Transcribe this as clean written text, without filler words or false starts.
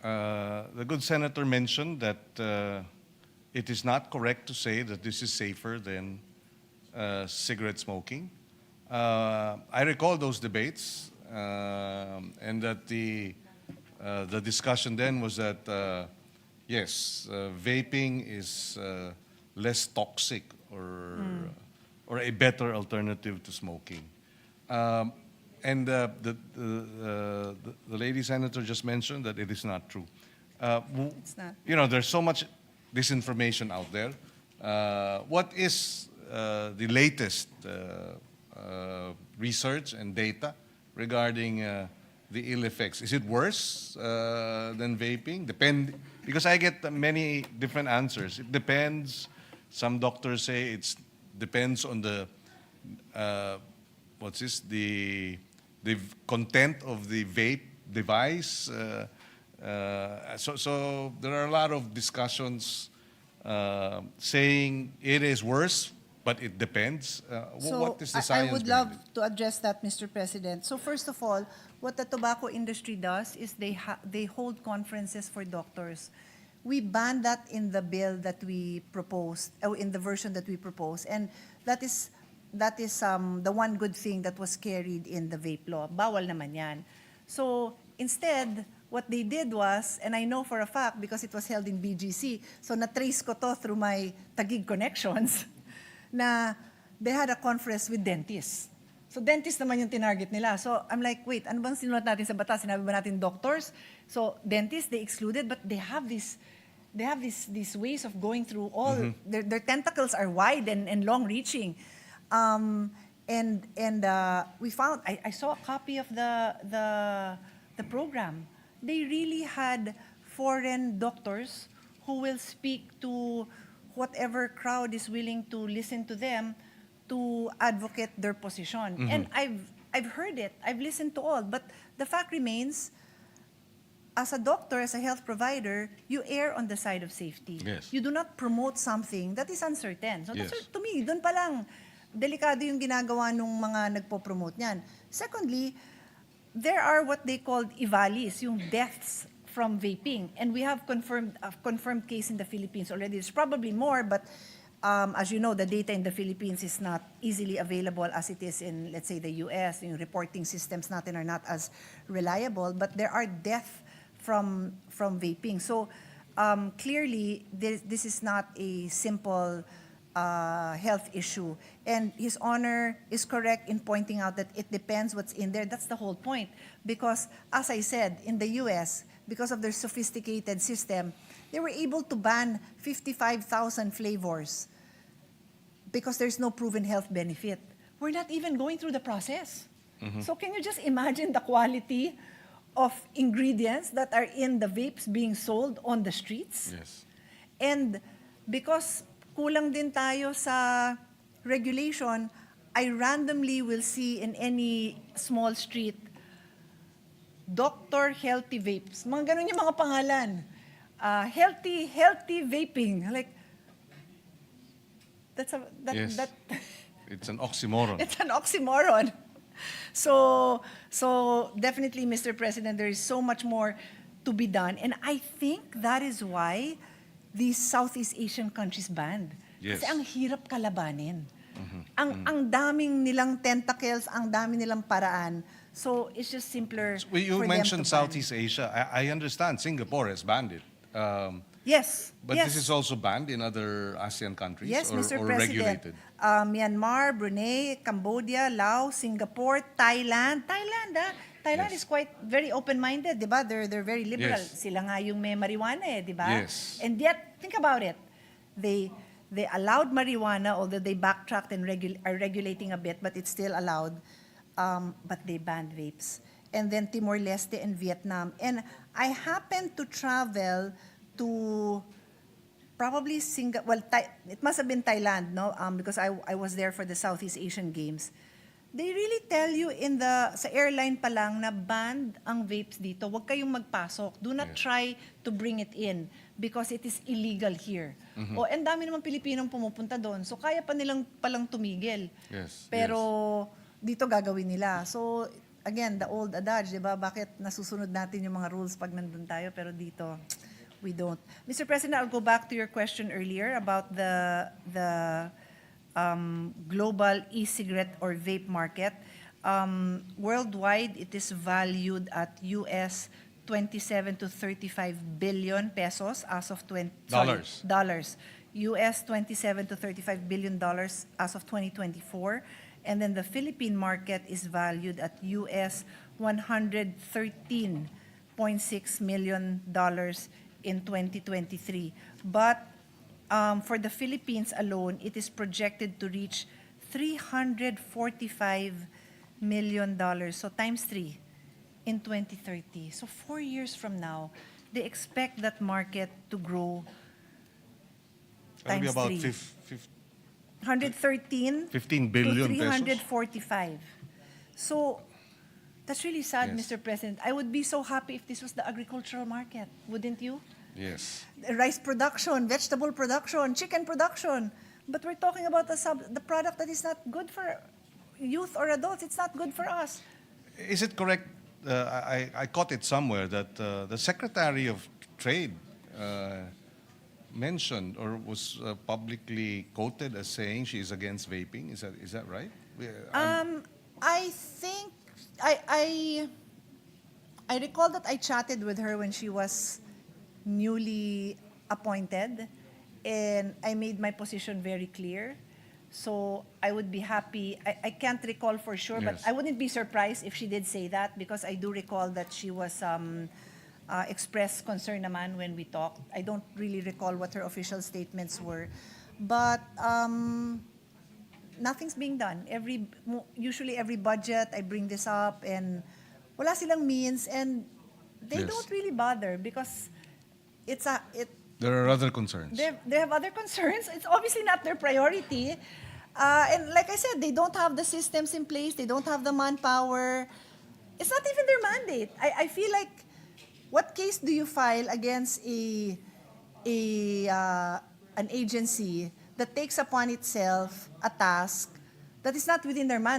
The good senator mentioned that it is not correct to say that this is safer than cigarette smoking. I recall those debates, and that the discussion then was that yes, vaping is less toxic or a better alternative to smoking. And the lady senator just mentioned that it is not true. It's not. You know, there's so much disinformation out there. What is the latest research and data regarding the ill effects? Is it worse than vaping? Because I get many different answers. It depends. Some doctors say it depends on the the content of the vape device. So there are a lot of discussions saying it is worse, but it depends. What is the science I would behind love to address that, Mr. President. So first of all, what the tobacco industry does is they hold conferences for doctors. We banned that in the bill that we proposed, in the version that we proposed, and that is the one good thing that was carried in the vape law. Bawal naman yan. So instead, what they did was, and I know for a fact because it was held in BGC, so na-trace ko to through my Taguig connections, na they had a conference with dentists. So dentists naman yung tinarget nila. So I'm like, wait, ano bang sinulat natin sa batas? Sinabi ba natin doctors? So dentists, they excluded, but they have these ways of going through all, their tentacles are wide and long-reaching. We found, I saw a copy of the program. They really had foreign doctors who will speak to whatever crowd is willing to listen to them to advocate their position. And I've heard it, I've listened to all, but the fact remains, as a doctor, as a health provider, you err on the side of safety. Yes. You do not promote something that is uncertain. So Yes. that's, to me, doon pa lang, delikado yung ginagawa nung mga nagpo-promote niyan. Secondly, there are what they called EVALIs, yung deaths from vaping. And we have a confirmed case in the Philippines already. There's probably more, but as you know, the data in the Philippines is not easily available as it is in, let's say, the US. Yung reporting systems natin are not as reliable, but there are deaths from vaping. So clearly, this is not a simple health issue. And His Honor is correct in pointing out that it depends what's in there. That's the whole point. Because, as I said, in the US, because of their sophisticated system, they were able to ban 55,000 flavors because there's no proven health benefit. We're not even going through the process. So can you just imagine the quality of ingredients that are in the vapes being sold on the streets? Yes. And because kulang din tayo sa regulation, I randomly will see in any small street, Dr. Healthy Vapes. Mga ganun yung mga pangalan. Healthy vaping. Like, Yes. It's an oxymoron. It's an oxymoron. So definitely, Mr. President, there is so much more to be done. And I think that is why these Southeast Asian countries banned. Yes. Kasi ang hirap kalabanin. Ang daming nilang tentacles, ang daming nilang paraan. So it's just simpler Well, you for them mentioned to ban. Southeast Asia. I understand Singapore has banned it. Yes. But yes. this is also banned in other ASEAN countries Yes, Mr. or President. regulated? Myanmar, Brunei, Cambodia, Laos, Singapore, Thailand. Thailand Yes. is quite very open-minded, di ba? They're very liberal. Yes. Sila nga yung may marijuana di ba? Yes. And yet, think about it. They allowed marijuana, although they backtracked and are regulating a bit, but it's still allowed. But they banned vapes. And then Timor-Leste and Vietnam. And I happened to travel to probably Singapore. Well, it must have been Thailand, no? Because I was there for the Southeast Asian Games. They really tell you sa airline pa lang na banned ang vapes dito. Huwag kayong magpasok. Do not try to bring it in because it is illegal here. O, and dami naman Pilipinong pumupunta doon. So, kaya pa nilang palang tumigil. Yes. Pero dito gagawin nila. So, again, the old adage, di ba? Bakit nasusunod natin yung mga rules pag nandun tayo, pero dito, we don't. Mr. President, I'll go back to your question earlier about the global e-cigarette or vape market. Worldwide, it is valued at US 27 to 35 billion pesos as of dollars. US 27 to 35 billion dollars as of 2024. And then the Philippine market is valued at US 113.6 million dollars in 2023. But for the Philippines alone, it is projected to reach $345 million. So times 3 in 2030. So 4 years from now, they expect that market to grow That'll be times about 3. 113 15 to billion pesos. 345. So that's really sad, Yes. Mr. President. I would be so happy if this was the agricultural market, wouldn't you? Yes. Rice production, vegetable production, chicken production. But we're talking about the product that is not good for youth or adults. It's not good for us. Is it correct? I caught it somewhere that the Secretary of Trade mentioned or was publicly quoted as saying she is against vaping. Is that right? I think I recall that I chatted with her when she was newly appointed, and I made my position very clear. So I would be happy. I can't recall for sure, but Yes. I wouldn't be surprised if she did say that, because I do recall that she was expressed concern naman when we talked. I don't really recall what her official statements were, but nothing's being done. Usually every budget I bring this up, and wala silang means, and they Yes. don't really bother because There are other concerns. they have other concerns. It's obviously not their priority. And like I said, they don't have the systems in place. They don't have the manpower. It's not even their mandate. I feel like, what case do you file against an agency that takes upon itself a task that is not within their mandate?